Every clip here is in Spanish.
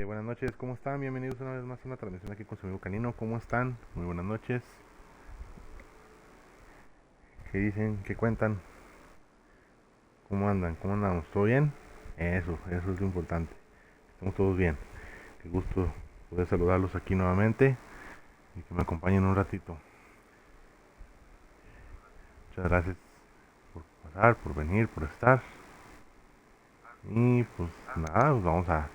Buenas noches, ¿cómo están? Bienvenidos una vez más a una transmisión aquí con su amigo Canino. ¿Cómo están? Muy buenas noches. ¿Qué dicen? ¿Qué cuentan? ¿Cómo andan? ¿Cómo andamos? ¿Todo bien? Eso es lo importante. Estamos todos bien. Qué gusto poder saludarlos aquí nuevamente y que me acompañen un ratito. Muchas gracias por pasar, por venir, por estar. Y pues nada, pues vamos a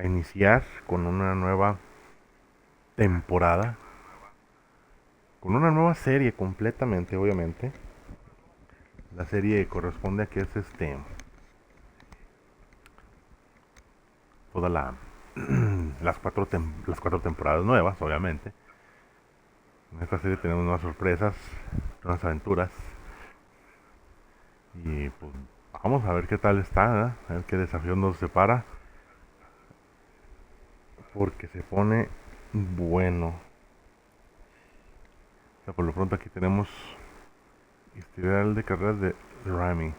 iniciar con una nueva temporada, con una nueva serie completamente, obviamente. La serie corresponde a que es toda las cuatro temporadas nuevas, obviamente. En esta serie tenemos nuevas sorpresas, nuevas aventuras. Y pues vamos a ver qué tal está, ¿eh? A ver qué desafío nos separa. Porque se pone bueno. O sea, por lo pronto aquí tenemos historial de carreras de Rami.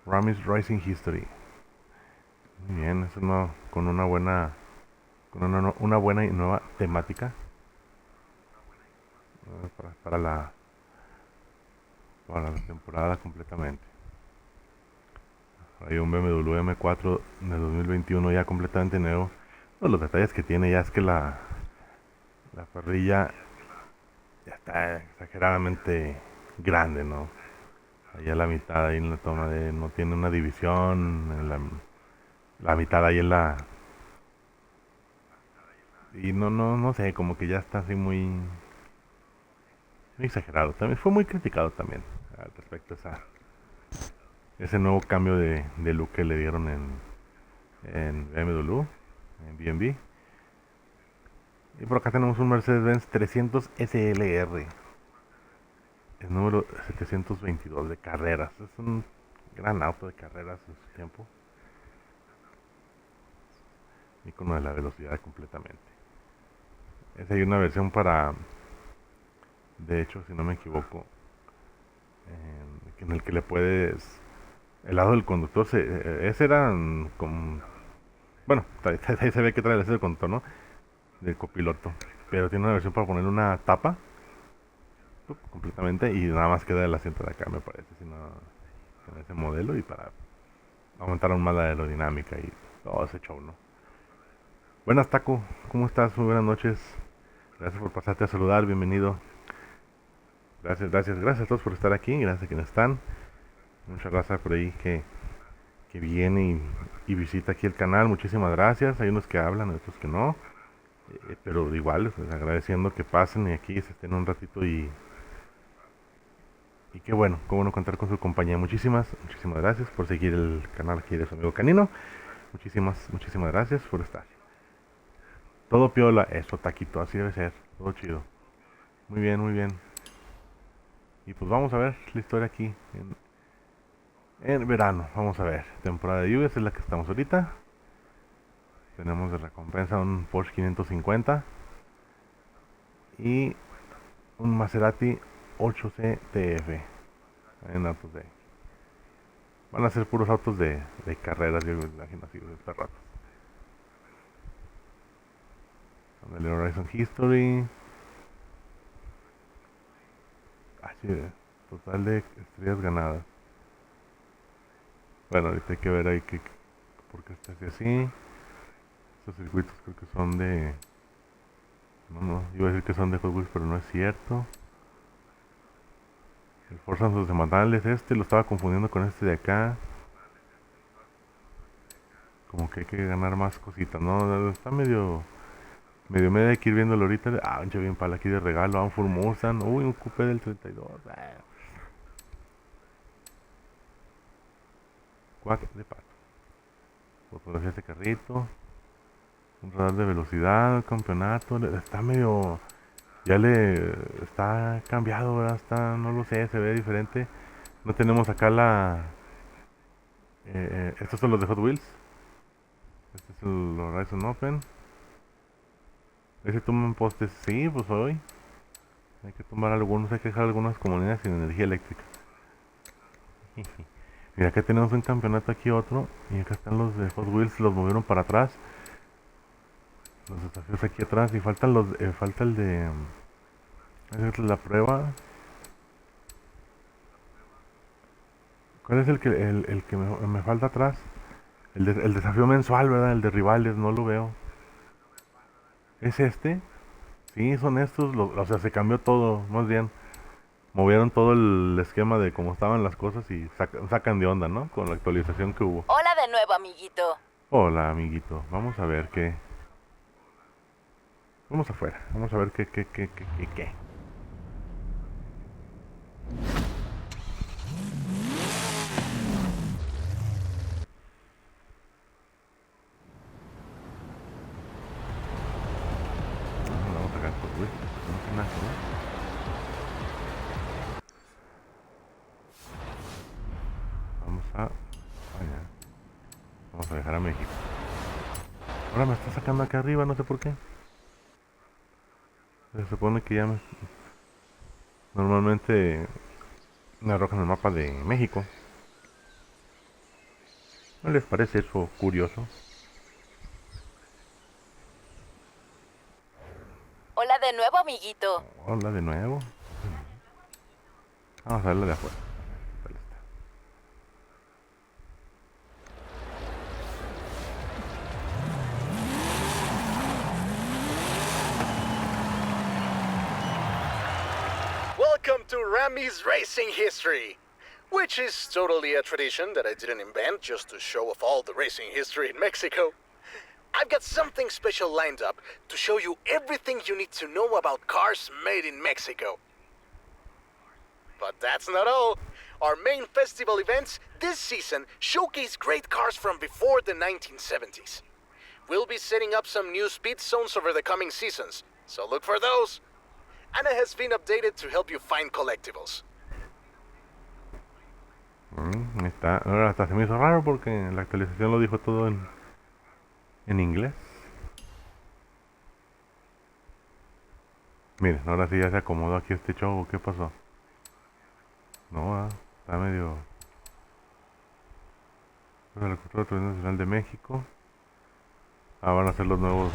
Rami's Racing History. Muy bien, es con una buena, una buena y nueva temática para para la temporada completamente. Hay un BMW M4 de 2021 ya completamente nuevo. Uno de los detalles que tiene ya es que la parrilla ya está exageradamente grande, ¿no? Allá la mitad ahí en la toma de no tiene una división, la mitad ahí en la y no sé, como que ya está así muy exagerado. También fue muy criticado también al respecto a ese nuevo cambio de look que le dieron en BMW, en BMW. Y por acá tenemos un Mercedes-Benz 300 SLR, el número 722 de carreras. Es un gran auto de carreras en su tiempo. Icono de la velocidad completamente. Esa hay una versión de hecho, si no me equivoco, en el que le puedes... El lado del conductor, ese era como... Bueno, ahí se ve que trae ese del conductor, ¿no? Del copiloto. Pero tiene una versión para poner una tapa completamente y nada más queda el asiento de acá, me parece, sino en ese modelo y para aumentar aún más la aerodinámica y todo ese show, ¿no? Buenas, Taco, ¿cómo estás? Muy buenas noches. Gracias por pasarte a saludar, bienvenido. Gracias a todos por estar aquí, gracias a quienes están. Mucha raza por ahí que viene y visita aquí el canal, muchísimas gracias. Hay unos que hablan, otros que no. Pero igual, pues, agradeciendo que pasen y aquí se estén un ratito y qué bueno, cómo no contar con su compañía. Muchísimas gracias por seguir el canal aquí de su amigo Canino. Muchísimas gracias por estar. Todo piola, eso, taquito, así debe ser. Todo chido. Muy bien, muy bien. Y pues vamos a ver la historia aquí en verano. Vamos a ver. Temporada de lluvias es la que estamos ahorita. Tenemos de recompensa un Porsche 550 y un Maserati 8C TF. En autos van a ser puros autos de carreras, yo me imagino así de este rato. El Horizon History. Ah, sí, total de estrellas ganadas. Bueno, ahorita hay que ver ahí por qué está así. Estos circuitos creo que son de... No, iba a decir que son de Hot Wheels, pero no es cierto. El Forza en sus semanales, lo estaba confundiendo con este de acá. Como que hay que ganar más cositas, ¿no? Está medio hay que ir viéndolo ahorita. Ah, un bien pala aquí de regalo, un Full Mustang. Uy, un coupé del 32. Cuac de pato. Fotografía de este carrito. Un radar de velocidad, un campeonato. Está medio... Ya le está cambiado, ¿verdad? Está, no lo sé, se ve diferente. No tenemos acá estos son los de Hot Wheels. Este es el Horizon Open. Ese tumban postes, sí, pues hoy. Hay que tumbar algunos, hay que dejar algunas comunidades sin energía eléctrica. Mira que tenemos un campeonato aquí otro. Y acá están los de Hot Wheels, los movieron para atrás. Los desafíos aquí atrás. Y faltan los, falta el de... esa es la prueba. ¿Cuál es el que me falta atrás? El desafío mensual, ¿verdad? El de rivales, no lo veo. ¿Es este? Sí, son estos. O sea, se cambió todo, más bien. Movieron todo el esquema de cómo estaban las cosas y sacan de onda, ¿no? Con la actualización que hubo. Hola de nuevo, amiguito. Hola, amiguito. Vamos a ver qué. Vamos afuera. Vamos a ver qué. Vamos a sacar por Wii. No sé nada, ¿no? Vamos a... allá. Vamos a dejar a México. Ahora me está sacando acá arriba, no sé por qué. Se supone que ya me... Normalmente me arrojan el mapa de México. ¿No les parece eso curioso? Hola de nuevo, amiguito. Hola de nuevo. Vamos a verla de afuera. Ahí está. Welcome to Rami's racing history, which is totally a tradition that I didn't invent just to show off all the racing history in Mexico. I've got something special lined up to show you everything you need to know about cars made in Mexico. But that's not all. Our main festival events this season showcase great cars from before the 1970s. We'll be setting up some new speed zones over the coming seasons, so look for those. Anna has been updated to help you find collectibles. Ahí está. Ahora hasta se me hizo raro porque la actualización lo dijo todo en inglés. Miren, ahora sí ya se acomodó aquí este show. ¿Qué pasó? No, está medio... La Cultura Nacional de México. Van a ser los nuevos...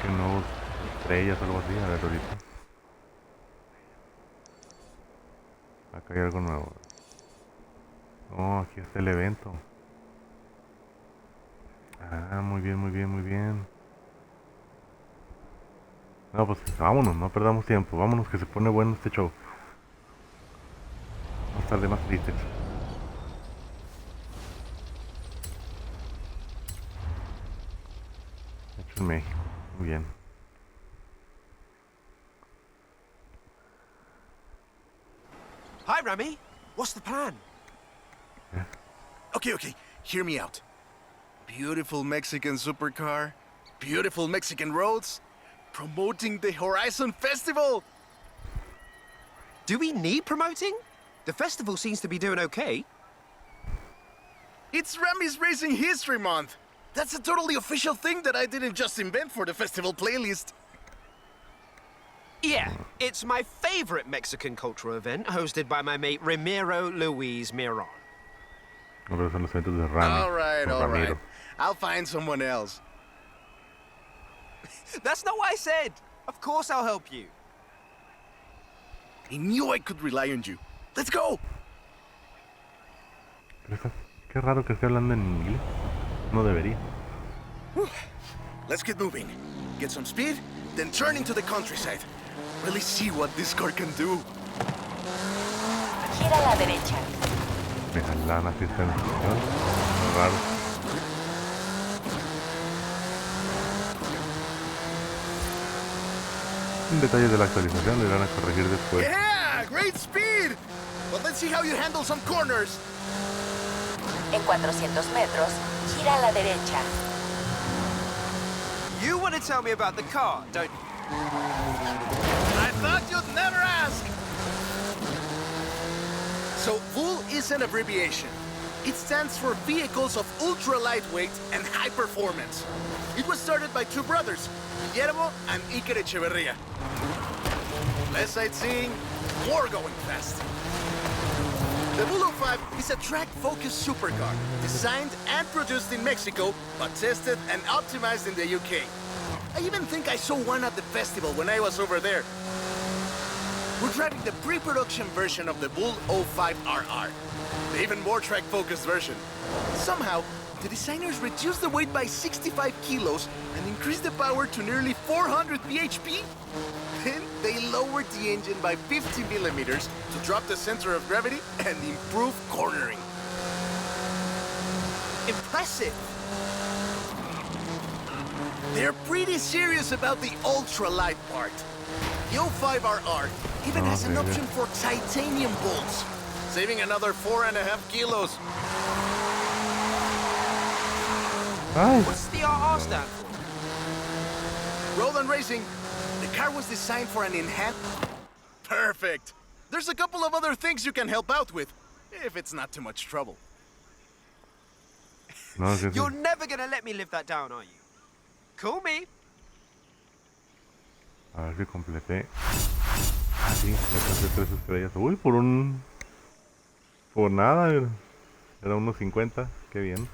que nuevos estrellas o algo así. A ver ahorita. Acá hay algo nuevo. Oh, aquí está el evento. Muy bien, muy bien, muy bien. No, pues vámonos, no perdamos tiempo. Vámonos que se pone bueno este show. Vamos a estar de más tristes. Hecho en México. Muy bien. Hi, Rami. What's the plan? Yeah. Okay, hear me out. Beautiful Mexican supercar, beautiful Mexican roads, promoting the Horizon Festival. Do we need promoting? The festival seems to be doing okay. It's Rami's Racing History Month. That's a totally official thing that I didn't just invent for the festival playlist. Yeah, it's my favorite Mexican cultural event hosted by my mate Ramiro Luis Miron. Ahora son los eventos de Rami. All right. Ramiro. I'll find someone else. That's not what I said. Of course I'll help you. I knew I could rely on you. Let's go! Qué raro que esté hablando en inglés. No debería. Let's get moving. Get some speed, then turn into the countryside. Really see what this car can do. Gira a la derecha. Mira, lana sí está en español. Muy raro. Un detalle de la actualización le van a corregir después. Yeah! Great speed! But let's see how you handle some corners. En 400 metros, gira a la derecha. You want to tell me about the car, don't you? I thought you'd never ask! So, VUL is an abbreviation. It stands for Vehicles of Ultra Lightweight and High Performance. It was started by two brothers, Guillermo and Iker Echeverria. Less sightseeing, more going fast. The Bull 05 is a track-focused supercar, designed and produced in Mexico, but tested and optimized in the UK. I even think I saw one at the festival when I was over there. We're driving the pre-production version of the Bull 05 RR, the even more track-focused version. Somehow, the designers reduced the weight by 65 kilos and increased the power to nearly 400 bhp. Then they lowered the engine by 50 millimeters to drop the center of gravity and improve cornering. Impressive! They're pretty serious about the ultra-light part. The 05RR even has an option for titanium bolts, saving another 4.5 kilos. Ay, What's the RR stand for? Road and racing. The car was designed for an enhanced... Perfect! There's a couple of other things you can help out with, if it's not too much trouble. no, sí, sí. You're never gonna let me live that down, are you? Call me. A ver si completé. Ah, sí, le puse 3 estrellas. Uy, por nada, era unos 50. Qué bien.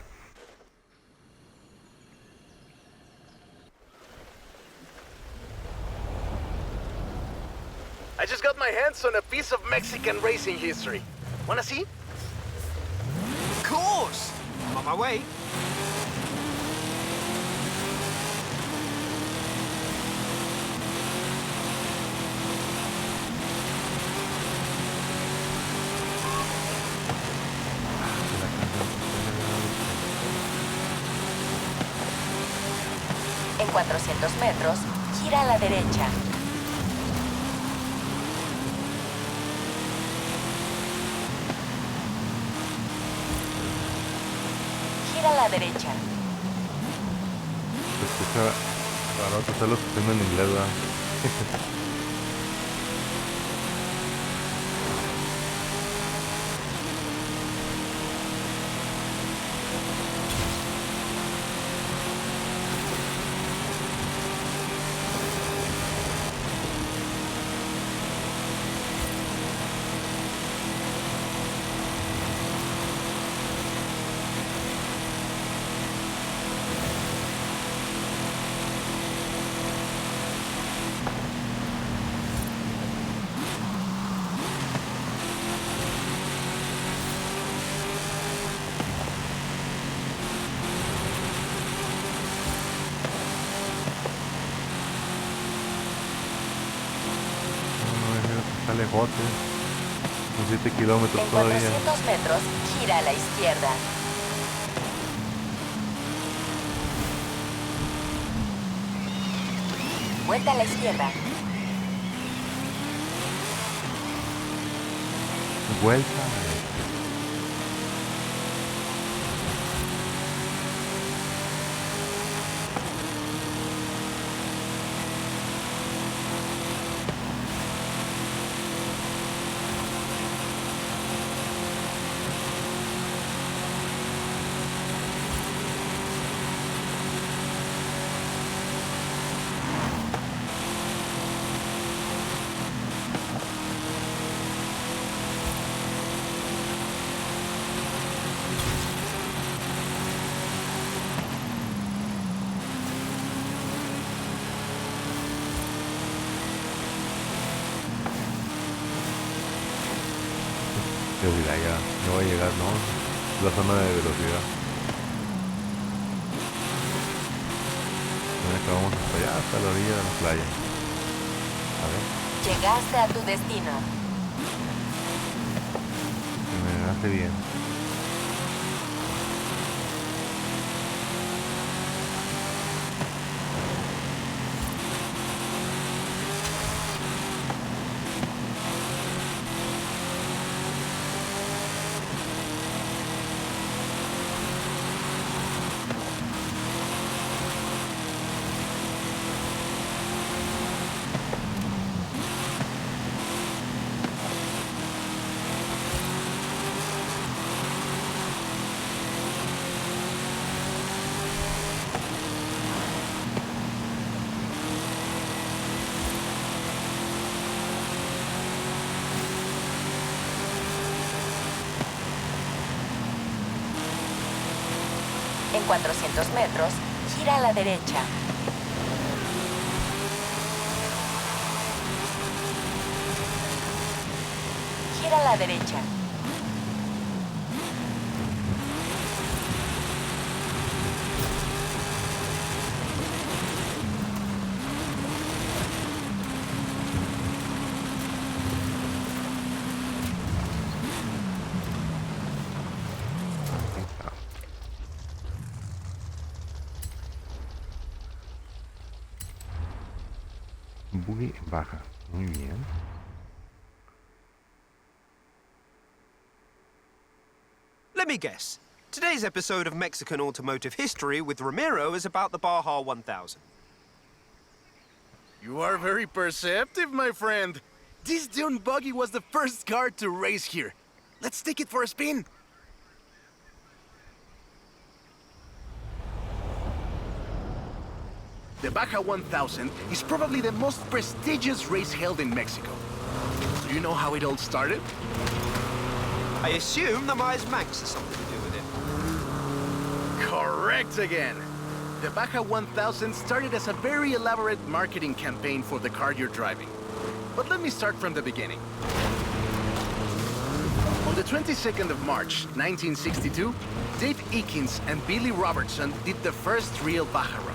I just got my hands on a piece of Mexican racing history. Wanna see? Of course. I'm on my way. En 400 metros, gira a la derecha. Gira a la derecha. Se escucha raro que está lo escuchando en inglés, ¿verdad? Está lejote. Son 7 kilómetros En todavía. 400 metros, gira a la izquierda. Vuelta a la izquierda. Vuelta. Yo dirá ya, no voy a llegar, ¿no? La zona de velocidad. Bueno, que vamos hasta allá, hasta la orilla de la playa. A ver, Llegaste a tu destino. que me hace bien. En 400 metros, gira a la derecha. Gira a la derecha. Buggy baja. Muy bien. Let me guess. Today's episode of Mexican Automotive History with Ramiro is about the Baja 1000. You are very perceptive, my friend. This dune buggy was the first car to race here. Let's take it for a spin. The Baja 1000 is probably the most prestigious race held in Mexico. Do you know how it all started? I assume the Myers Manx has something to do with it. Correct again. The Baja 1000 started as a very elaborate marketing campaign for the car you're driving. But let me start from the beginning. On the 22nd of March, 1962, Dave Eakins and Billy Robertson did the first real Baja run.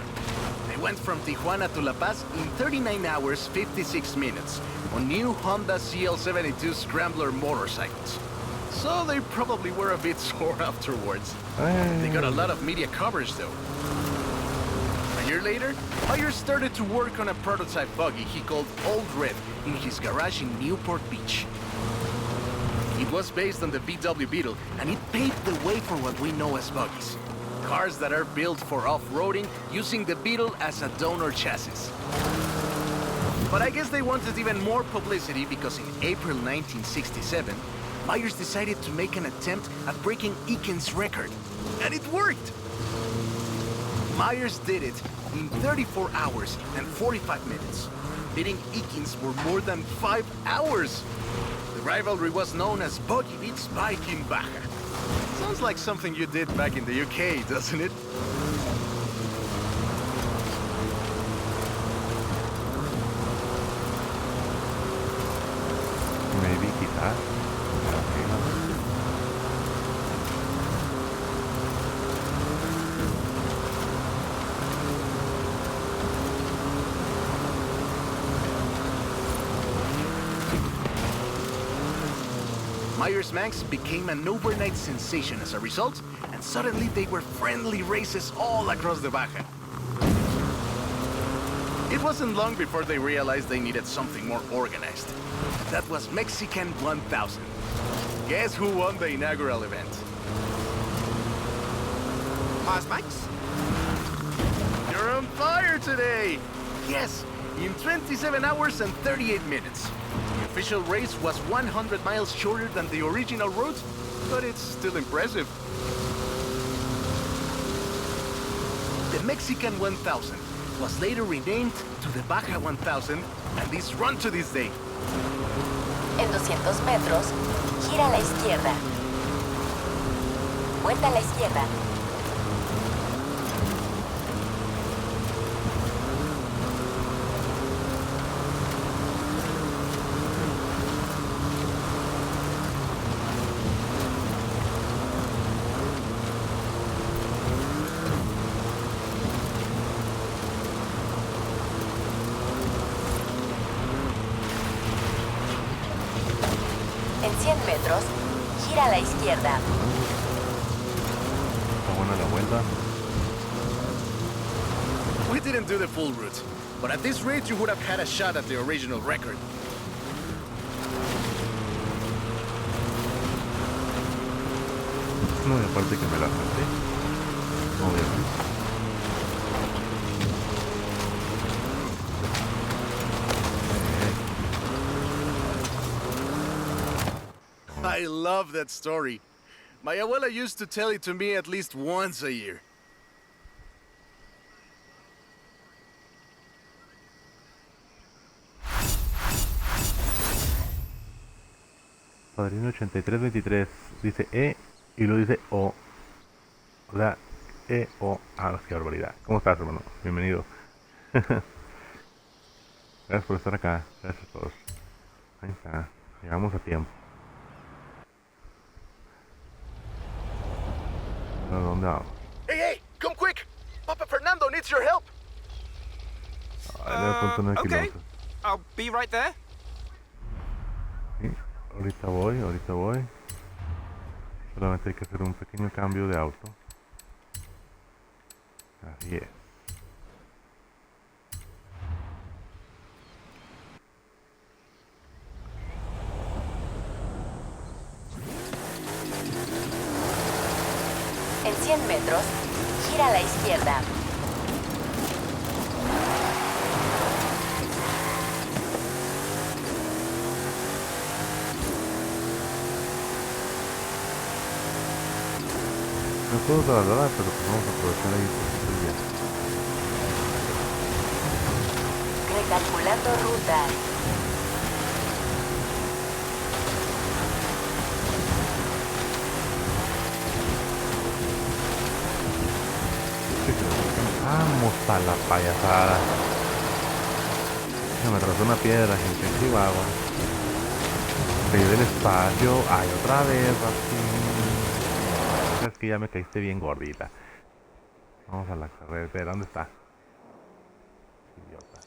They went from Tijuana to La Paz in 39 hours, 56 minutes on new Honda CL72 Scrambler motorcycles. So they probably were a bit sore afterwards. They got a lot of media coverage though. A year later, Myers started to work on a prototype buggy he called Old Red in his garage in Newport Beach. It was based on the VW Beetle, and it paved the way for what we know as buggies. Cars that are built for off-roading using the Beetle as a donor chassis. But I guess they wanted even more publicity because in April 1967, Myers decided to make an attempt at breaking Eakins' record. And it worked! Myers did it in 34 hours and 45 minutes. Beating Eakins for more than 5 hours. The rivalry was known as Buggy Beats Bike in Baja. Sounds like something you did back in the UK, doesn't it? Maybe quizás. Myers Manx became an overnight sensation as a result, and suddenly they were friendly races all across the Baja. It wasn't long before they realized they needed something more organized. That was Mexican 1000. Guess who won the inaugural event? Myers Manx? You're on fire today! Yes, in 27 hours and 38 minutes. The official race was 100 miles shorter than the original route, but it's still impressive. The Mexican 1000 was later renamed to the Baja 1000 and is run to this day. En 200 metros, gira a la izquierda. Vuelta a la izquierda. En 100 metros, gira a la izquierda. Está buena la vuelta. We didn't do the full route, but at this rate you would have had a shot at the original record. No, y aparte que me la salté. Obviamente. I love that story. My abuela used to tell it to me at least once a year. Padrino 8323 dice E y lo dice O. O sea, qué barbaridad. ¿Cómo estás, hermano? Bienvenido. Gracias por estar acá. Gracias a todos. Ahí está. Llegamos a tiempo. ¿A dónde vamos? Hey, hey, come quick! Papa Fernando needs your help! Ay, 9.9 Okay, kilómetros. I'll be right there. Sí, ahorita voy. Solamente hay que hacer un pequeño cambio de auto. Así es. En 100 metros, gira a la izquierda. No puedo trasladar, pero pues vamos a aprovechar ahí por el día. Recalculando ruta. Vamos a la payasada. Se me atrasó una piedra, gente, en Chihuahua. Pedí del espacio. Ay, otra vez, así. Es que ya me caíste bien gordita. Vamos a la carretera. ¿Dónde está? Idiota.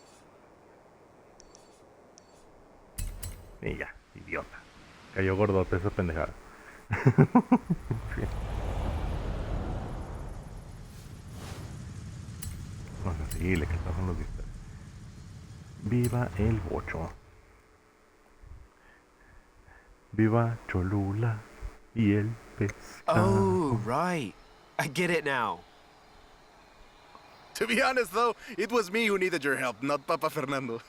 Y ya, idiota. Cayó gordote esa pendejada. Vamos a seguirle, que pasan los vistas. Viva el bocho. Viva Cholula y el pescado. Oh, right. I get it now. To be honest, though, it was me who needed your help, not Papa Fernando.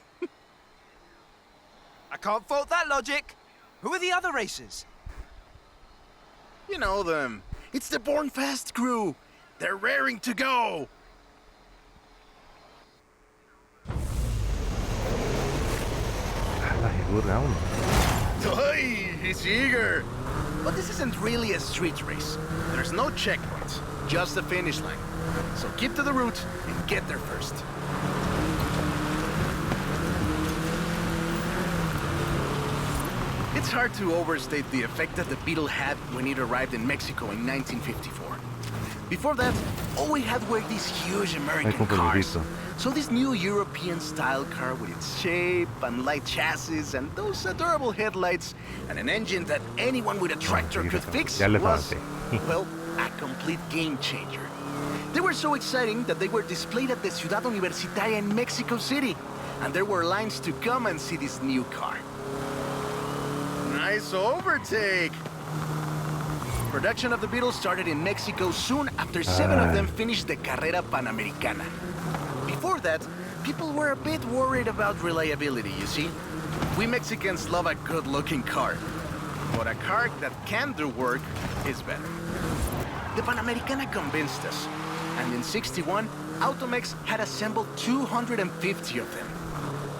I can't fault that logic. Who are the other racers? You know them. It's the Born Fast crew. They're raring to go. La figura uno. Toy, he's eager. But this isn't really a street race. There's no checkpoints, just the finish line. So keep to the route and get there first. It's hard to overstate the effect that the Beetle had when it arrived in Mexico in 1954. Before that, all we had were these huge American cars. So this new European-style car with its shape and light chassis and those adorable headlights and an engine that anyone with a tractor could fix was, well, a complete game changer. They were so exciting that they were displayed at the Ciudad Universitaria in Mexico City, and there were lines to come and see this new car. Nice overtake! Production of the Beetle started in Mexico soon after 7 of them finished the Carrera Panamericana. Before that, people were a bit worried about reliability, you see. We Mexicans love a good-looking car, but a car that can do work is better. The Panamericana convinced us, and in '61, Automex had assembled 250 of them.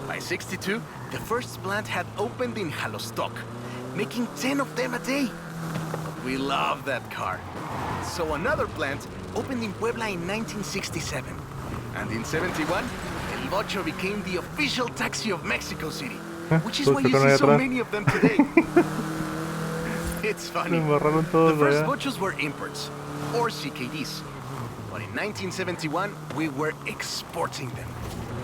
By '62, the first plant had opened in Jalostoc, making 10 of them a day. We love that car. So another plant opened in Puebla in 1967. And in '71, El Bocho became the official taxi of Mexico City, which is why you see so many of them today. It's funny. The first Bochos were imports, or CKDs. But in 1971, we were exporting them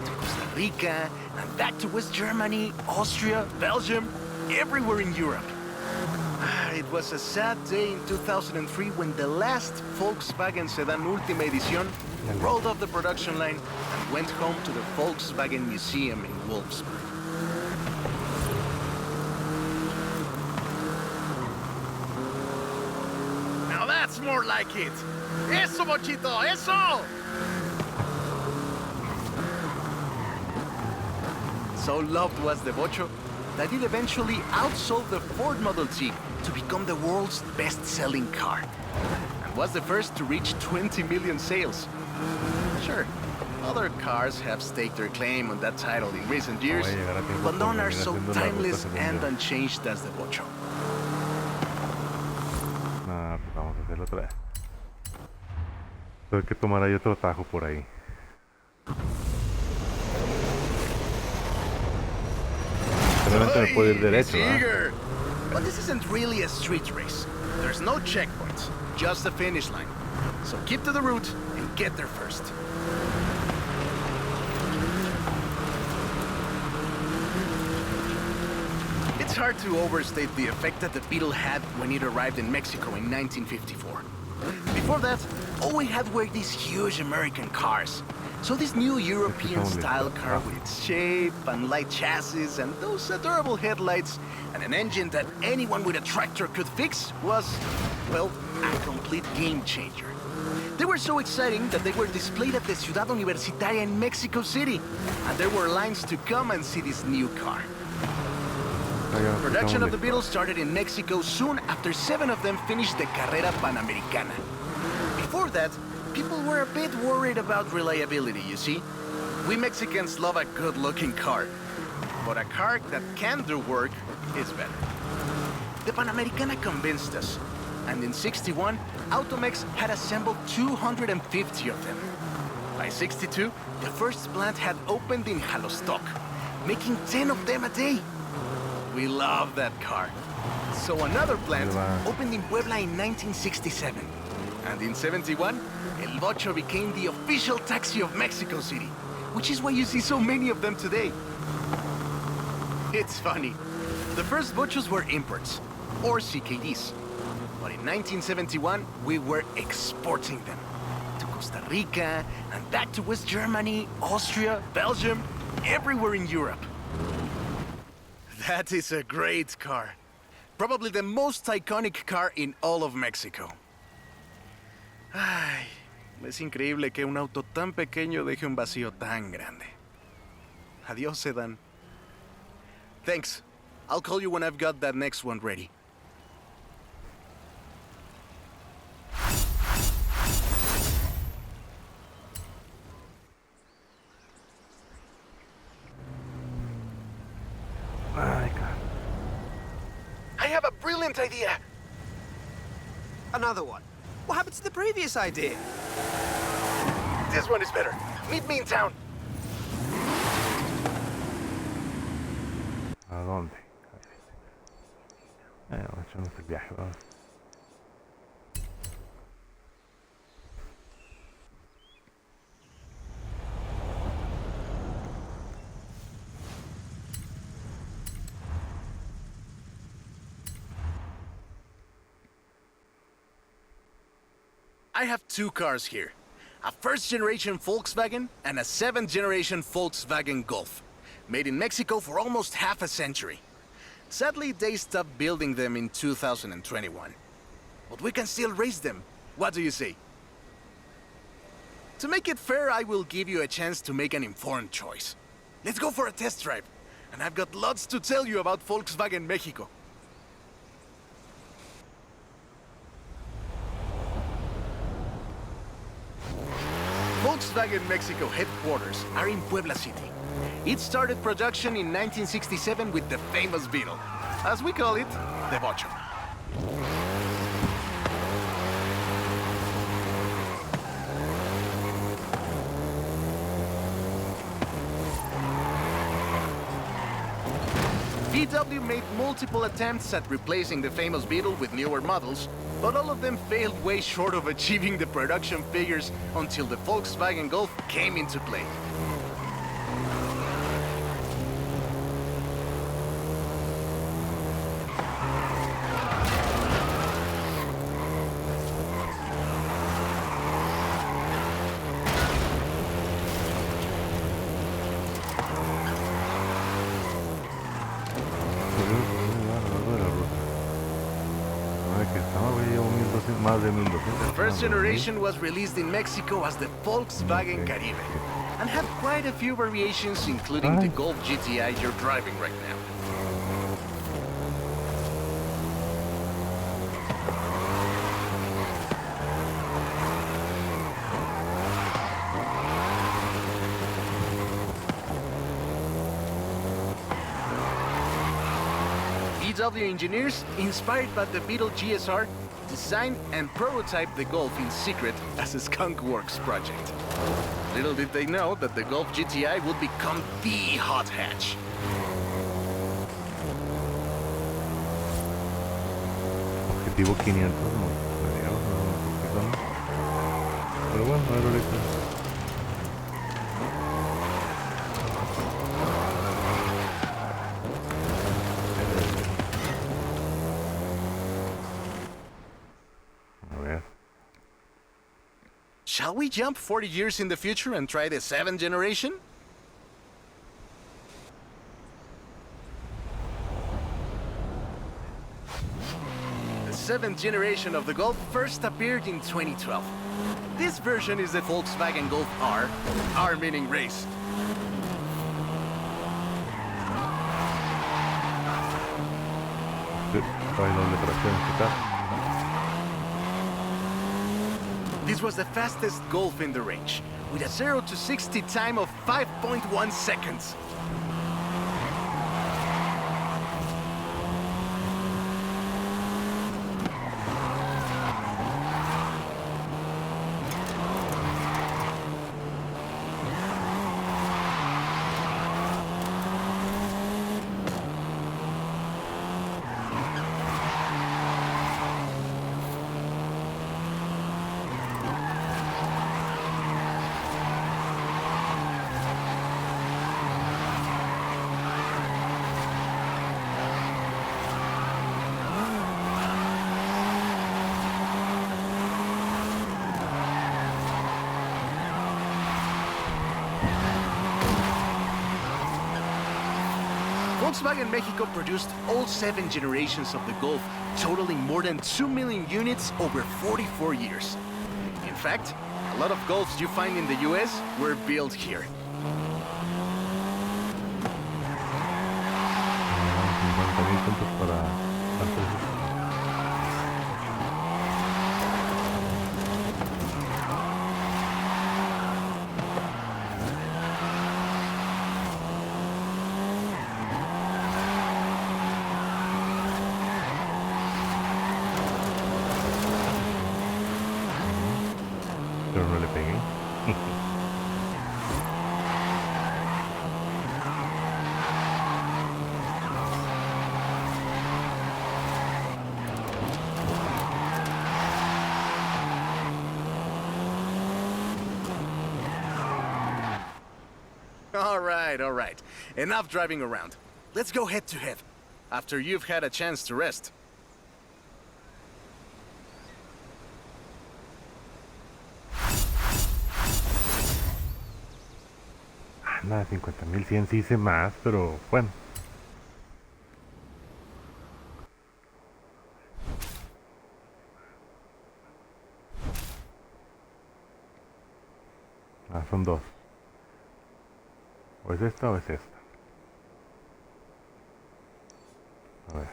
to Costa Rica, and back to West Germany, Austria, Belgium, everywhere in Europe. It was a sad day in 2003 when the last Volkswagen Sedan Última Edición rolled off the production line and went home to the Volkswagen Museum in Wolfsburg. Now that's more like it! Eso, Bochito, eso! So loved was the Bocho that it eventually outsold the Ford Model T to become the world's best-selling car, and was the first to reach 20 million sales. Sure, other cars have staked their claim on that title in recent years, but none are so timeless and unchanged as the Bocho. Nah, pues vamos a hacerlo otra vez. Hay que tomar ahí otro atajo por ahí. Realmente me puedo ir derecho, ¿verdad? But this isn't really a street race. There's no checkpoints, just the finish line. So keep to the route and get there first. It's hard to overstate the effect that the Beetle had when it arrived in Mexico in 1954. Before that, all we had were these huge American cars. So this new European-style car with its shape and light chassis and those adorable headlights and an engine that anyone with a tractor could fix was, well, a complete game changer. They were so exciting that they were displayed at the Ciudad Universitaria in Mexico City, and there were lines to come and see this new car. Production of the Beetle started in Mexico soon after 7 of them finished the Carrera Panamericana. Before that, people were a bit worried about reliability, you see. We Mexicans love a good-looking car, but a car that can do work is better. The Panamericana convinced us, and in '61, Automex had assembled 250 of them. By '62, the first plant had opened in Jalostoc, making 10 of them a day. We love that car. So another plant opened in Puebla in 1967. And in '71, El Bocho became the official taxi of Mexico City, which is why you see so many of them today. It's funny. The first Bochos were imports, or CKDs. But in 1971, we were exporting them to Costa Rica, and back to West Germany, Austria, Belgium, everywhere in Europe. That is a great car. Probably the most iconic car in all of Mexico. Ay, es increíble que un auto tan pequeño deje un vacío tan grande. Adiós, Sedan. Thanks. I'll call you when I've got that next one ready. Ay, God. I have a brilliant idea. Another one. What happened to the previous idea? This one is better. Meet me in town. ¿A dónde? Echamos el viaje, vamos. I have 2 cars here. A first-generation Volkswagen and a 7th-generation Volkswagen Golf. Made in Mexico for almost half a century. Sadly, they stopped building them in 2021. But we can still race them. What do you say? To make it fair, I will give you a chance to make an informed choice. Let's go for a test drive. And I've got lots to tell you about Volkswagen Mexico. Volkswagen Mexico headquarters are in Puebla City. It started production in 1967 with the famous Beetle. As we call it, the Bocho. VW made multiple attempts at replacing the famous Beetle with newer models, but all of them failed way short of achieving the production figures until the Volkswagen Golf came into play. The first generation was released in Mexico as the Volkswagen Caribe and had quite a few variations, including the Golf GTI you're driving right now. VW engineers, inspired by the Beetle GSR, designed and prototyped the Golf in secret as a Skunk Works project. Little did they know that the Golf GTI would become the hot hatch. Objetivo 500, no, digamos, no, pero bueno, a ver ahorita. Shall we jump 40 years in the future and try the 7th generation? The 7th generation of the Golf first appeared in 2012. This version is the Volkswagen Golf R, R meaning race. This was the fastest Golf in the range, with a 0 to 60 time of 5.1 seconds. Volkswagen Mexico produced all 7 generations of the Golf, totaling more than 2 million units over 44 years. In fact, a lot of Golfs you find in the US were built here. Pero no le pegué. All right. Enough driving around. Let's go head to head, after you've had a chance to rest. Nada, 50.100 sí hice más, pero bueno. Ah, son dos. O es esta o es esta. A ver.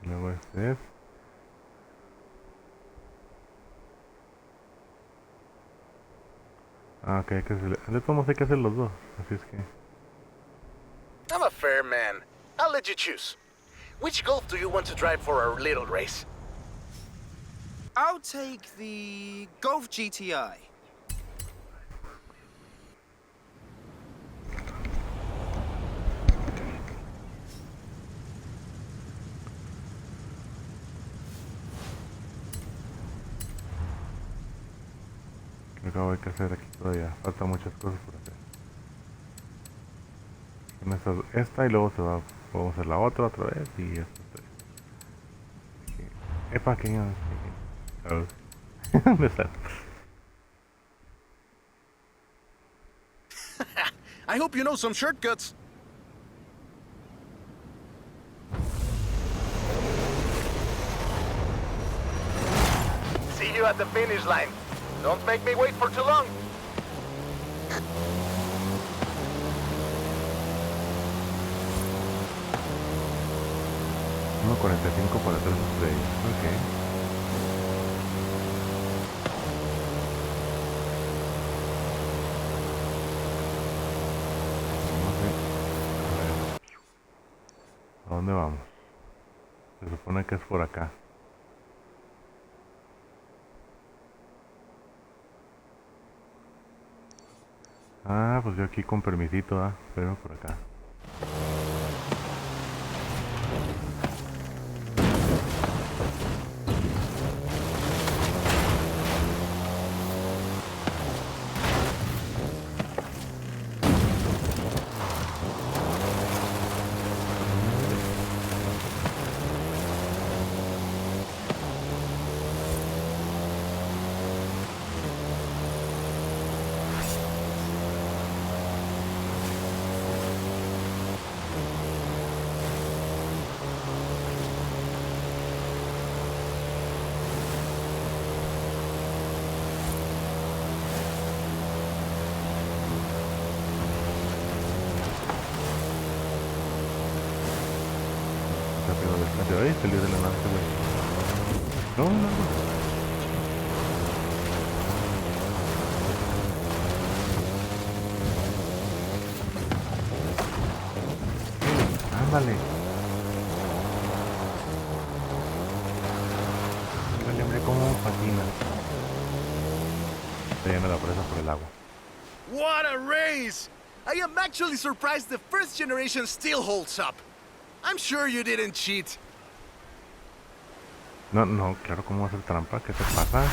Luego este es. Ah, ok, hay que hacer. De todos modos hay que hacer los dos. Así es que. I'm a fair man. I'll let you choose. Which Golf do you want to drive for our little race? I'll take the Golf GTI. Creo que hay que hacer aquí todavía. Faltan muchas cosas por hacer. Esta y luego se va. Vamos a hacer la otra vez y esto. Epa, que ya. ¿Dónde está? I hope you know some shortcuts. See you at the finish line. Don't make me wait for too long. 1.45 para 3 estrellas. Ok. ¿A dónde vamos? Se supone que es por acá. Ah, pues yo aquí con permisito, pero por acá. Rápido descanso. Ahí salió de la nave, güey. No, no, no. Ándale. Ándale, hombre, cómo patina. Se llena la presa por el agua. What a race! I am actually surprised the first generation still holds up. I'm sure you didn't cheat. No, no, claro, ¿cómo va a ser trampa? ¿Qué te pasa?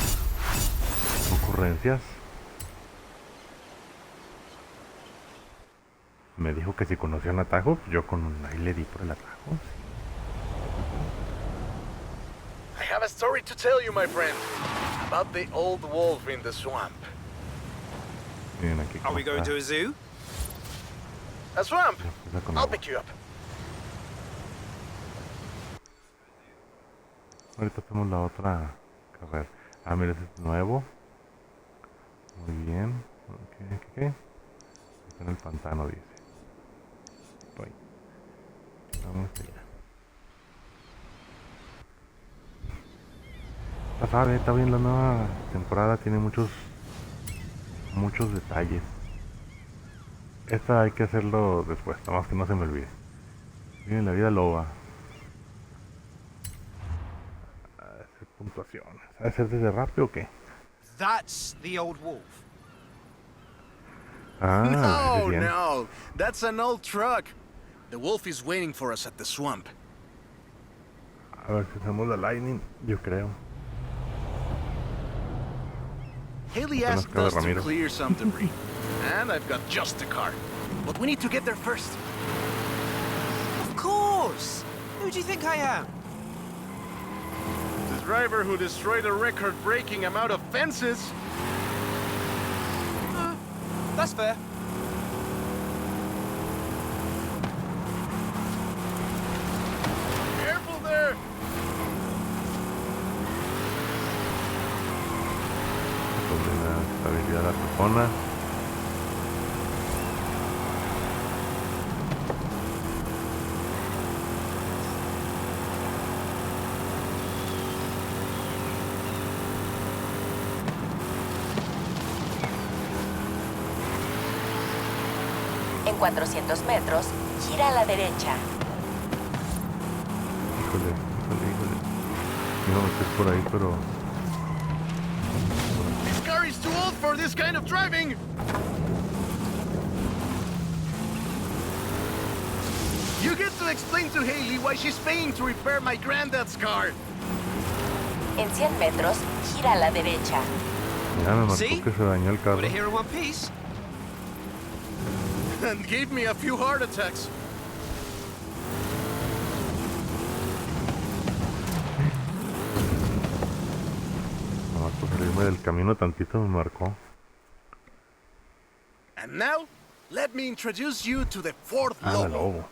Ocurrencias. Me dijo que si conocía un atajo, yo ahí le di por el atajo. I have a story to tell you, my friend, about the old wolf in the swamp. Miren aquí. Are we going to a zoo? A swamp? Empieza con I'll agua. pick you up. Ahorita hacemos la otra carrera. Ah, mira, ese es nuevo. Muy bien. Ok. Está en el pantano, dice. Voy. Vamos allá. Está bien la nueva temporada. Tiene muchos detalles. Esta hay que hacerlo después, nada más que no se me olvide. Miren la vida loba. Hacer puntuación. ¿Sabe hacer desde rápido o qué? That's the old wolf. Ah, No, bien. no. That's an old truck. The wolf is waiting for us at the swamp. A ver si hacemos la lightning, yo creo. Haley Apenas asked cabe us to Ramiro. clear some debris. And I've got just the car. But we need to get there first. Of course! Who do you think I am? The driver who destroyed a record-breaking amount of fences. That's fair. Careful there! Sobre la estabilidad de la persona. En 400 metros, gira a la derecha. Híjole. Iba a meter por ahí, pero... This car is too old for this kind of driving! You get to explain to Haley why she's paying to repair my granddad's car. En 100 metros, gira a la derecha. Mira, me marcó See? que se dañó el carro. Put it here in one piece. And gave me a few heart attacks. Nomás por salirme del camino tantito me marcó. And now, let me introduce you to the fourth Ah, la Lobo. lobo.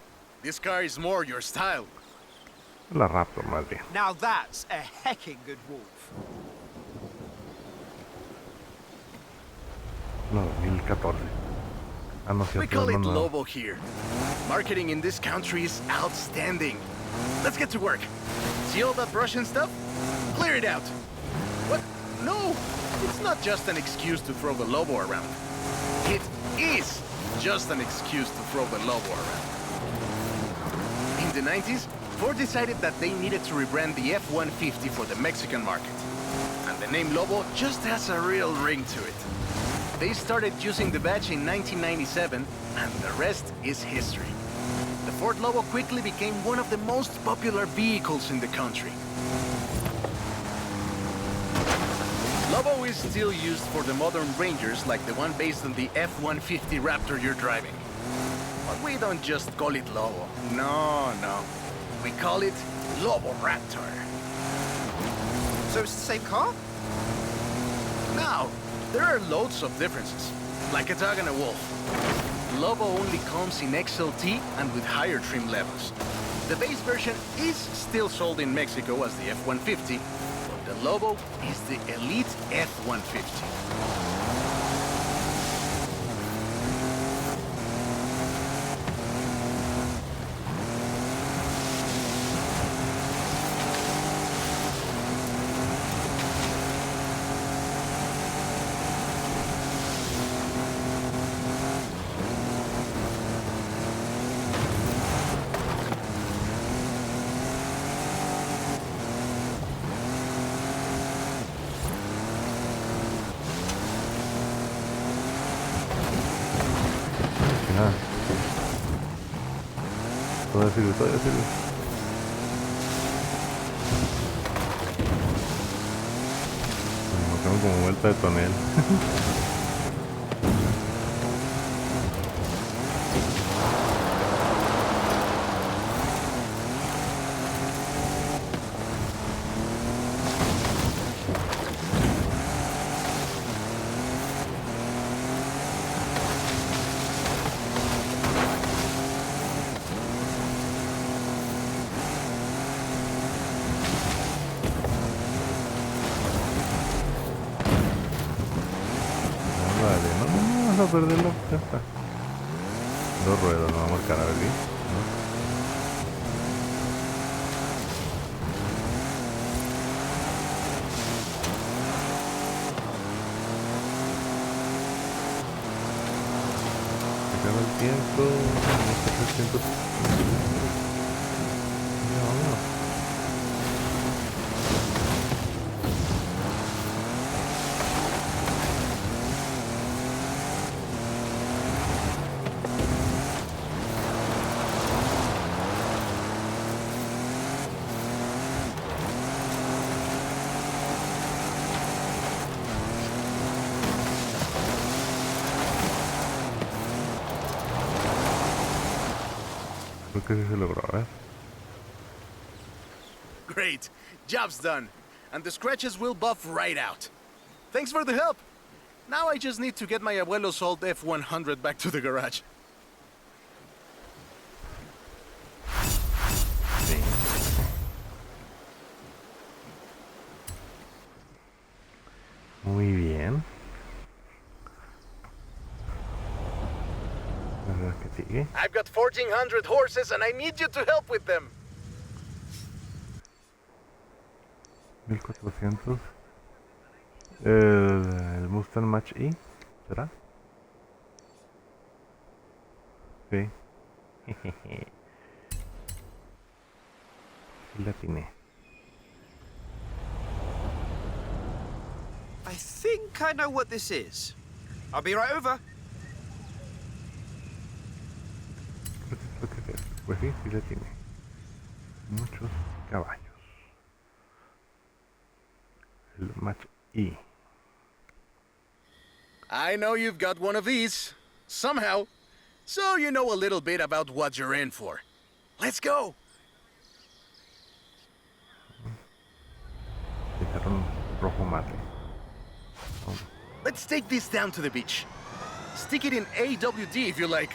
This car is more your style. La Raptor, más bien. Now that's a hecking good wolf. No, 2014. Ah, no, We cierto, call no, it no. Lobo here. Marketing in this country is outstanding. Let's get to work. See all that Russian stuff? Clear it out. What? No, it's not just an excuse to throw the Lobo around. It is just an excuse to throw the Lobo around. In the 90s, Ford decided that they needed to rebrand the F-150 for the Mexican market. And the name Lobo just has a real ring to it. They started using the badge in 1997, and the rest is history. The Ford Lobo quickly became one of the most popular vehicles in the country. Lobo is still used for the modern Rangers like the one based on the F-150 Raptor you're driving. But we don't just call it Lobo. No. We call it Lobo Raptor. So it's the same car? Now, there are loads of differences, like a dog and a wolf. Lobo only comes in XLT and with higher trim levels. The base version is still sold in Mexico as the F-150, but the Lobo is the elite F-150. Ah. Todavía sirve. Nos quedamos como vuelta de tonel. No, vamos a perderlo, ya está. Dos ruedas, no vamos a marcar a ver bien. Se acaba el tiempo. Ya vámonos. Creo que sí se logró, ¿eh? Great, job's done. And the scratches will buff right out. Thanks for the help. Now I just need to get my abuelo's old F-100 back to the garage. Sí. Muy bien. A ver qué sigue. I've got 1,400 horses and I need you to help with them. 1400. El Mustang Match E, ¿será? Sí. Sí la atiné. I think I know what this is. I'll be right over. Lo que es. Pues sí, sí la tiene. Muchos caballos. El Match E. I know you've got one of these. Somehow. So you know a little bit about what you're in for. Let's go. Dejaron rojo mate. Let's take this down to the beach. Stick it in AWD if you like.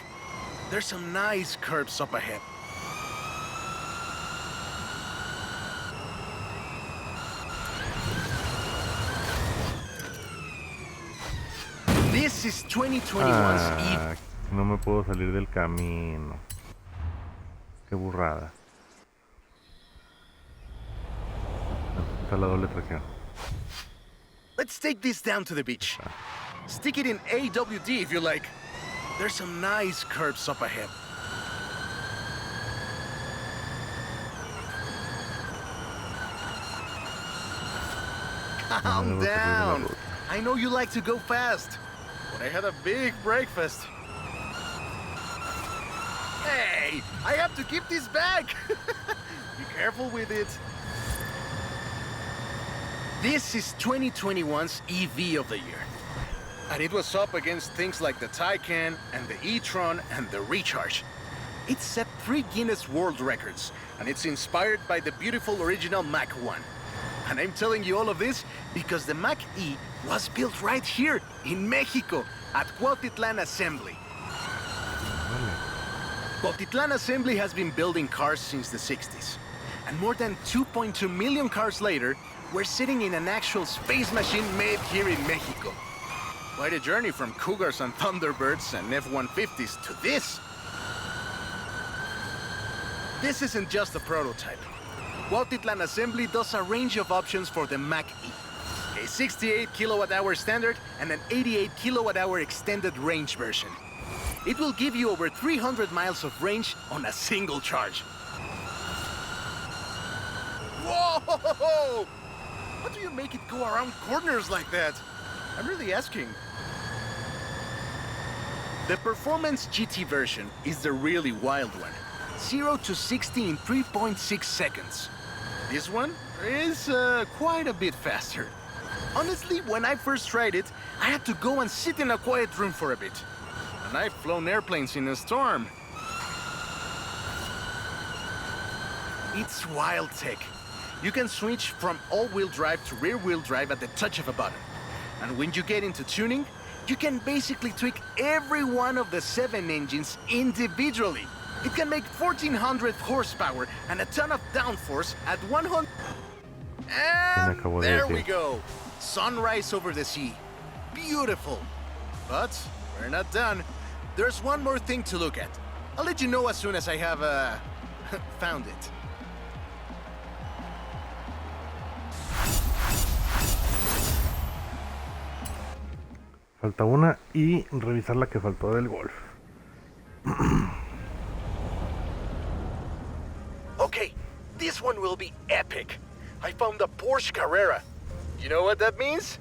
There's some nice curves up ahead. This is 2021's Eve. No me puedo salir del camino. Qué burrada. Está la doble tracción. Let's take this down to the beach. Stick it in AWD if you like. There's some nice curves up ahead. Calm down. I know you like to go fast, but I had a big breakfast. Hey, I have to keep this bag. Be careful with it. This is 2021's EV of the year. And it was up against things like the Taycan and the e-tron and the Recharge. It set 3 Guinness World Records, and it's inspired by the beautiful original Mach 1. And I'm telling you all of this because the Mach E was built right here in Mexico at Cuautitlan Assembly. Cuautitlan Assembly has been building cars since the 60s. And more than 2.2 million cars later, we're sitting in an actual space machine made here in Mexico. Quite a journey from Cougars and Thunderbirds and F-150s to this. This isn't just a prototype. Cuautitlan Assembly does a range of options for the Mach E. A 68 kilowatt-hour standard and an 88 kilowatt-hour extended range version. It will give you over 300 miles of range on a single charge. Whoa! How do you make it go around corners like that? I'm really asking. The Performance GT version is the really wild one. 0 to 60 in 3.6 seconds. This one is quite a bit faster. Honestly, when I first tried it, I had to go and sit in a quiet room for a bit. And I've flown airplanes in a storm. It's wild tech. You can switch from all-wheel drive to rear-wheel drive at the touch of a button. And when you get into tuning, you can basically tweak every one of the 7 engines individually. It can make 1,400 horsepower and a ton of downforce at 100... And there we go! Sunrise over the sea. Beautiful. But we're not done. There's one more thing to look at. I'll let you know as soon as I have, found it. Falta una y revisar la que faltó del Golf. Okay, this one will be epic. I found a Porsche Carrera. You know what that means?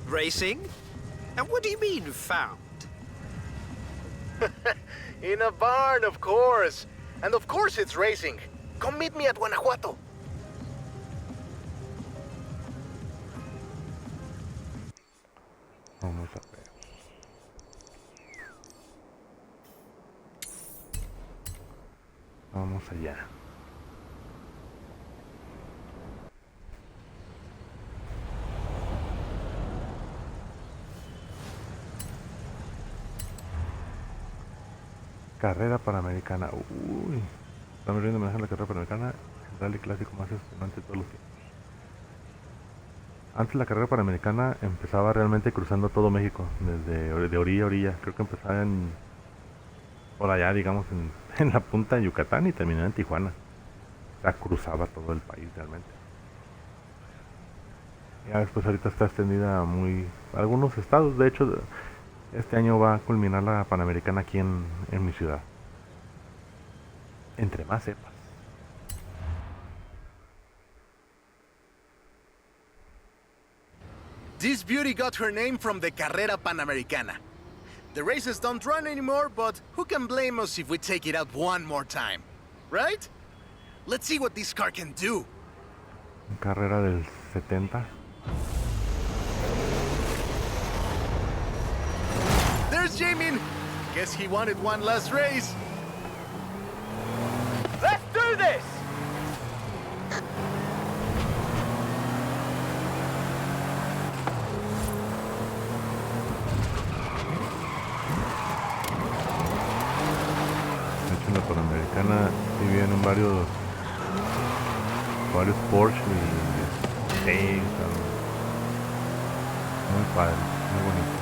Racing? And what do you mean, found? In a barn, of course. And of course it's racing. Come meet me at Guanajuato. Vamos a ver. Vamos allá. Carrera Panamericana. Uy. Estamos viendo manejar la carrera Panamericana. El rally clásico más emocionante de todos los tiempos. Antes la carrera Panamericana empezaba realmente cruzando todo México, desde de orilla a orilla. Creo que empezaba por allá, digamos, en la punta de Yucatán y terminaba en Tijuana. O sea, cruzaba todo el país realmente. Ya después ahorita está extendida a algunos estados. De hecho, este año va a culminar la Panamericana aquí en mi ciudad. Entre más sepas. This beauty got her name from the Carrera Panamericana. The races don't run anymore, but who can blame us if we take it out one more time? Right? Let's see what this car can do. Carrera del 70. There's Jamin. Guess he wanted one last race. Let's do this! De hecho, en la Panamericana sí vienen varios Porsche y Taycan. Muy padre, muy bonito.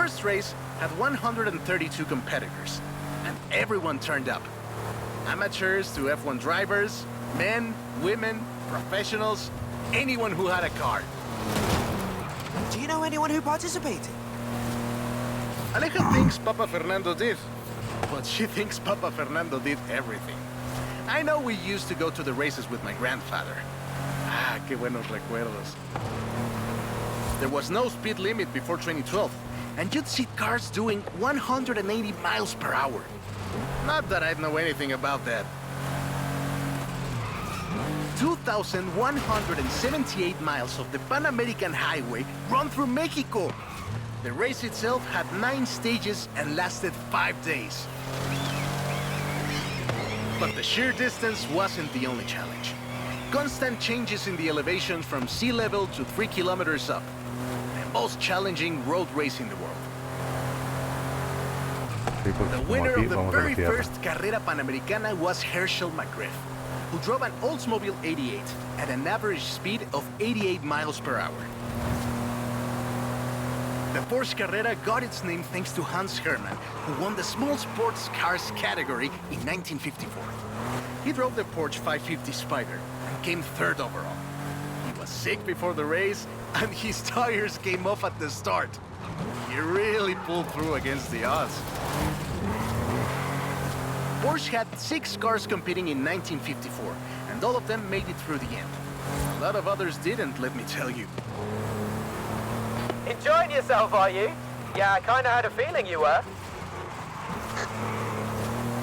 first race had 132 competitors, and everyone turned up. Amateurs to F1 drivers, men, women, professionals, anyone who had a car. Do you know anyone who participated? Aleja thinks Papa Fernando did, but she thinks Papa Fernando did everything. I know we used to go to the races with my grandfather. Ah, qué buenos recuerdos. There was no speed limit before 2012, and you'd see cars doing 180 miles per hour. Not that I'd know anything about that. 2,178 miles of the Pan American Highway run through Mexico. The race itself had 9 stages and lasted 5 days. But the sheer distance wasn't the only challenge. Constant changes in the elevation from sea level to 3 kilometers up. The most challenging road race in the world. Sí, pues, The como winner aquí, of the vamos a la very tierra. first Carrera Panamericana was Herschel McGriff, who drove an Oldsmobile 88 at an average speed of 88 miles per hour. The Porsche Carrera got its name thanks to Hans Hermann, who won the small sports cars category in 1954. He drove the Porsche 550 Spider and came 3rd overall. He was sick before the race, and his tires came off at the start. He really pulled through against the odds. Porsche had 6 cars competing in 1954, and all of them made it through the end. A lot of others didn't, let me tell you. Enjoying yourself, are you? Yeah, I kinda had a feeling you were.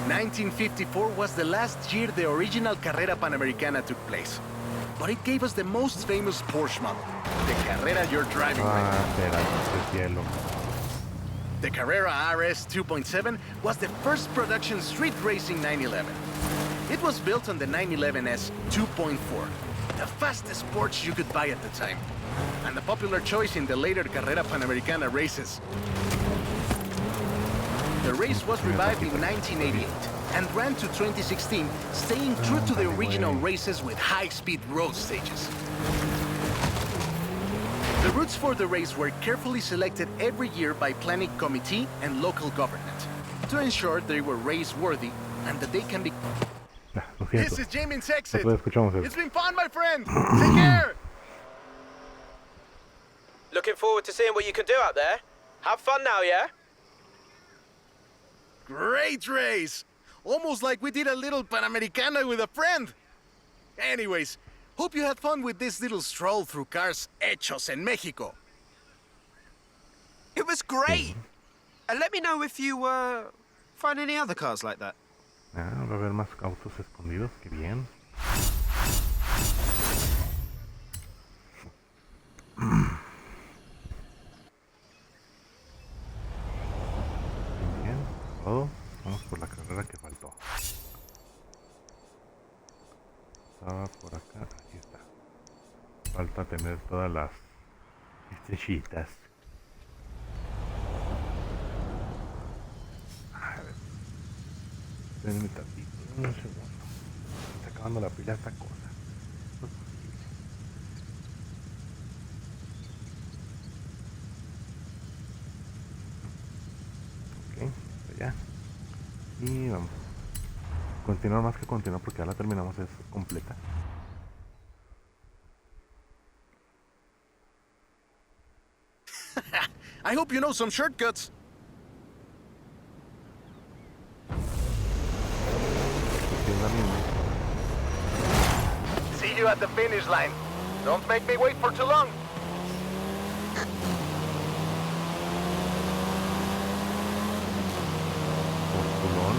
1954 was the last year the original Carrera Panamericana took place. But it gave us the most famous Porsche model, the Carrera you're driving right now. Ah, pedazos de cielo. The Carrera RS 2.7 was the first production street racing 911. It was built on the 911S 2.4, the fastest Porsche you could buy at the time, and a popular choice in the later Carrera Panamericana races. The race was revived in 1988 and ran to 2016, staying true to the original races with high-speed road stages. The routes for the race were carefully selected every year by planning committee and local government to ensure they were race-worthy and that they can be... Ah, lo siento. This is Jamin's exit. Después escuchamos eso. It's been fun, my friend. Take care. Looking forward to seeing what you can do out there. Have fun now, yeah? Great race. Almost like we did a little Panamericana with a friend. Anyways, hope you had fun with this little stroll through cars hechos en Mexico. It was great. And let me know if you find any other cars like that. Ah, va a haber más autos escondidos. Qué bien. Bien, todo. Vamos por la carrera que faltó. Estaba por acá. Aquí está. Falta tener todas las estrellitas. A ver. Espérenme tantito. Un segundo. Se está acabando la pila esta cosa. No es posible. Ok, allá. Y vamos. Continuar más que continuar porque ya la terminamos, es completa. I hope you know some shortcuts. Sí, es la misma. See you at the finish line. Don't make me wait for too long. Postulón.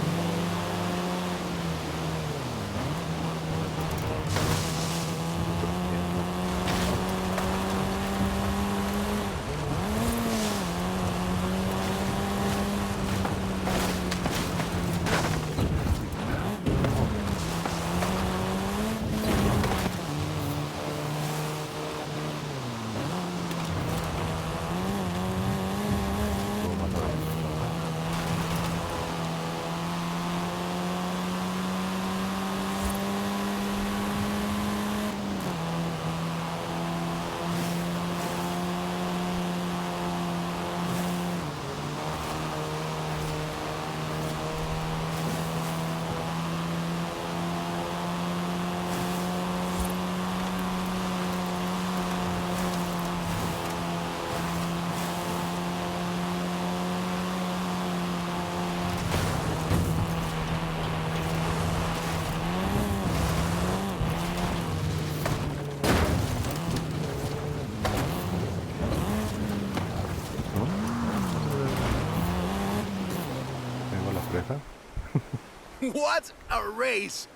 What a race!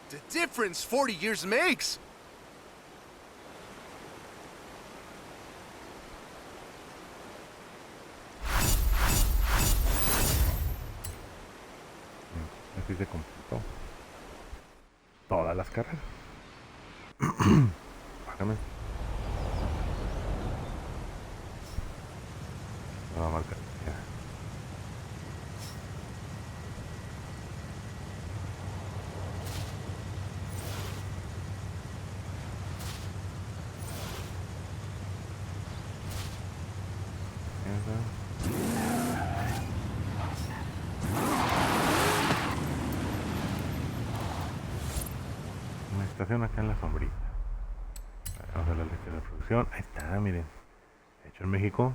The difference 40 years makes! Así se completó todas las carreras. Bájame. No va a marcar. Ya. Una estación acá en la sombrita. Vamos a la lista de producción. Ahí está, miren. Hecho en México.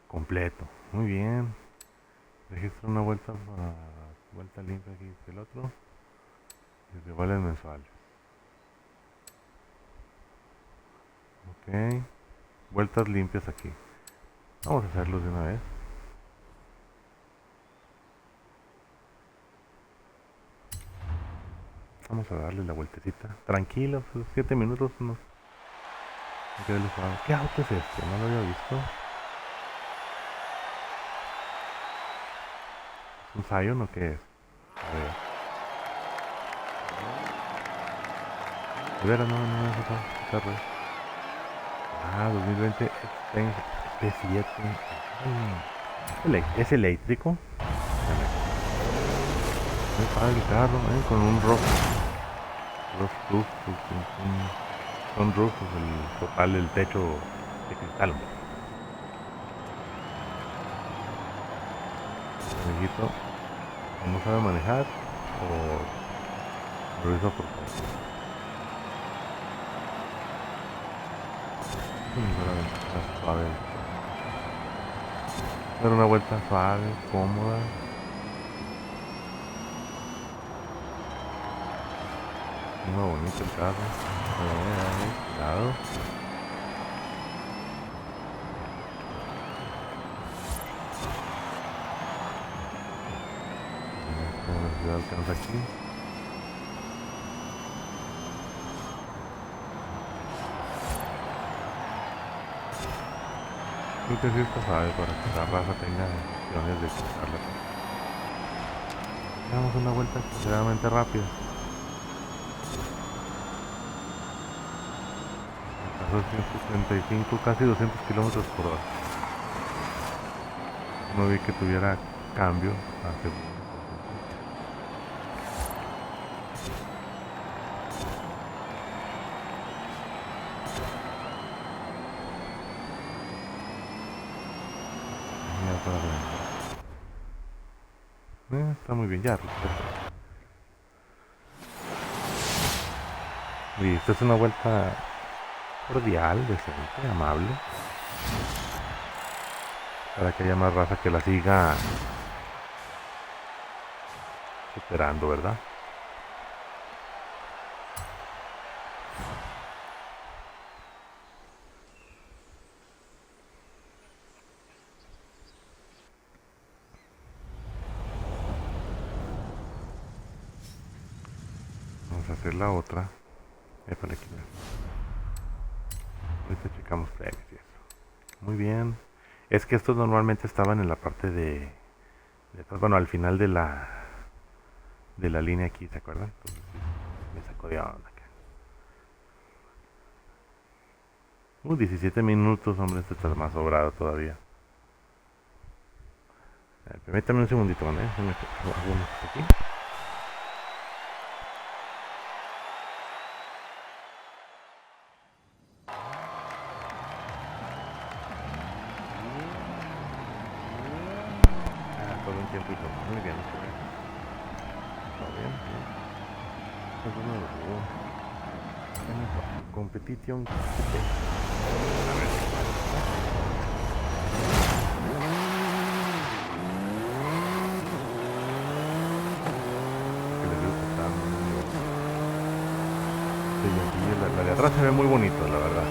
Completo. Muy bien. Registra una vuelta limpia aquí el otro. Y valen mensuales. Ok. Vueltas limpias aquí. Vamos a hacerlos de una vez. Vamos a darle la vueltecita. Tranquilo, 7 minutos. No. ¿Qué auto es este? No lo había visto. ¿Es un Scion o qué es? A ver. De veras, no es otro carro. Ah, 2020 P7. Es eléctrico. Muy padre el carro, con un roof sunroof, el total del techo de cristal. Amiguito, no sabe manejar o lo hizo por suave. Dar una vuelta suave, cómoda. Muy bonito el carro. Cuidado. Cuidado que nos aquí. Creo que sí está suave para que la raza tenga opciones de cruzarla. Damos una vuelta exageradamente rápida. 235, casi 200 kilómetros por hora. No vi que tuviera cambio hace. Está muy bien, ya. Listo, es una vuelta cordial, decente, amable, para que haya más raza que la siga superando, ¿verdad? Vamos a hacer la otra. Para aquí. Ahorita checamos premios y eso. Muy bien. Es que estos normalmente estaban en la parte de bueno, al final de la línea aquí, ¿se acuerdan? Entonces me sacó de onda acá. 17 minutos, hombre, este está más sobrado todavía. Permítame un segundito, ¿eh? Hago uno aquí. Todo un tiempo y todo. Muy bien, todo bien. Es uno de los competition. A ver. La de atrás se ve muy bonito, la verdad.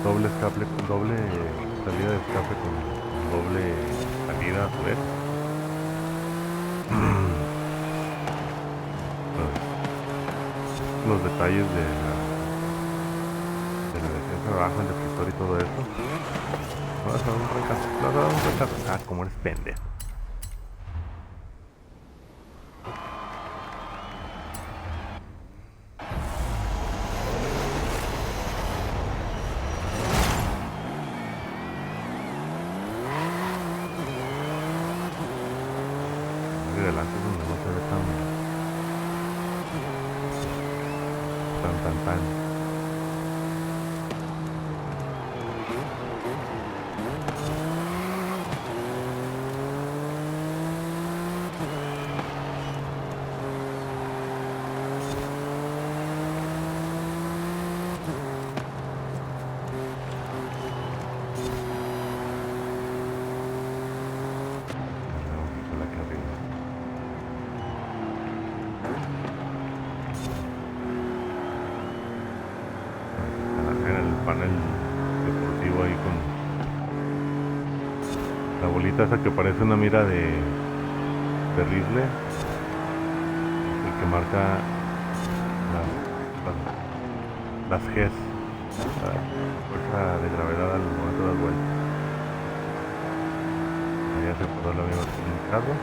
Doble escape, doble salida de escape con doble salida a su vez. Los detalles de la defensa de abajo, el deflector y todo eso. Vas a dar un recaso, vas a dar un recaso. Ah, como eres pendejo. Más adelante es donde no se ve tan. Panel deportivo ahí con la bolita esa que parece una mira de rifle, el que marca las Gs, la fuerza de gravedad al momento de dar vueltas. Ahí ya se paró el amigo en el carro,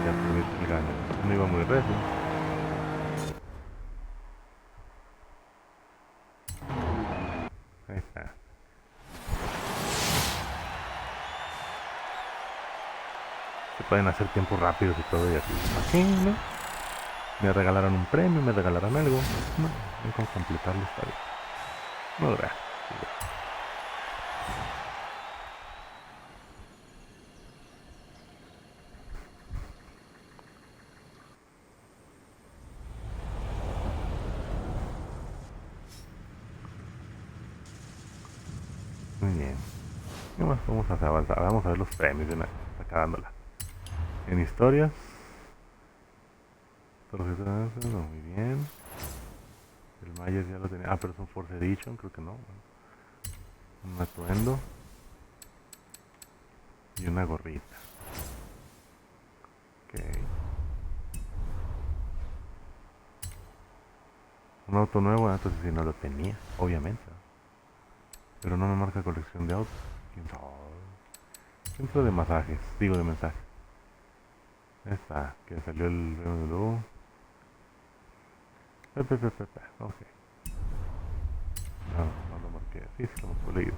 ya permite el gane, no iba muy recio. Ahí está. Se pueden hacer tiempos rápidos y todo y así. Aquí, ¿no? Me regalaron un premio, me regalaron algo. No, hay que completarlo esta vez. No, gracias. Muy bien. ¿Qué más vamos a avanzar? Vamos a ver los premios de una vez. Acá dándola. En historias. Muy bien. El Myers ya lo tenía. Ah, pero es un Forza Edition, creo que no. Un atuendo. Y una gorrita. Ok. Un auto nuevo, entonces si no lo tenía, obviamente. Pero no me marca colección de autos. ¿Quién sabe? Centro de masajes, digo de mensajes. Esta, que salió el BMW. Ok. No lo marqué. Sí, lo hemos leído.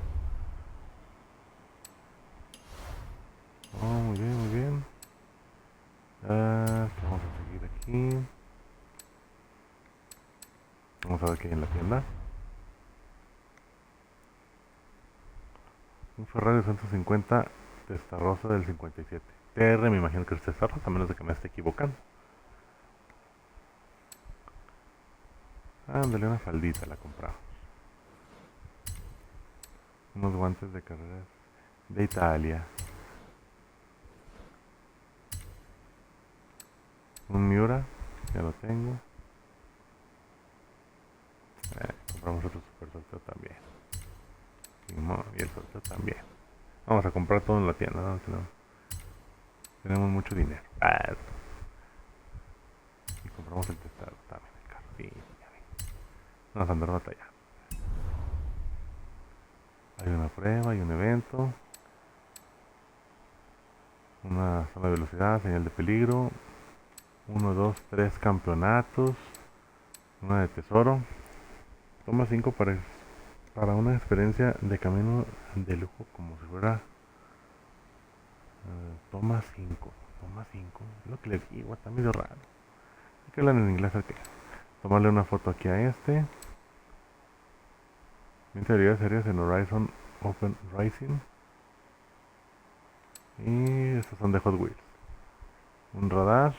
Oh, muy bien, muy bien. Vamos a seguir aquí. Vamos a ver qué hay en la tienda. Un Ferrari 150 Testarossa del 57. TR, me imagino que es Testarossa, a menos de que me esté equivocando. Ándale, una faldita la compramos. Unos guantes de carreras de Italia. Un Miura, ya lo tengo. Compramos otro super sorteo también. Y el sorteo también. Vamos a comprar todo en la tienda, ¿no? Tenemos mucho dinero. Y compramos el testado también, el carro. Sí, ya vi. Vamos a andar batallando. Hay una prueba, hay un evento. Una zona de velocidad, señal de peligro. 1, 2, 3 campeonatos. Una de tesoro. Toma 5 para una experiencia de camino de lujo como si fuera. Toma 5. Es lo que le digo, está medio raro. Hay que hablar en inglés aquí. Tomarle una foto aquí a este. 20 habilidades series en Horizon Open Racing. Y estos son de Hot Wheels. Un radar.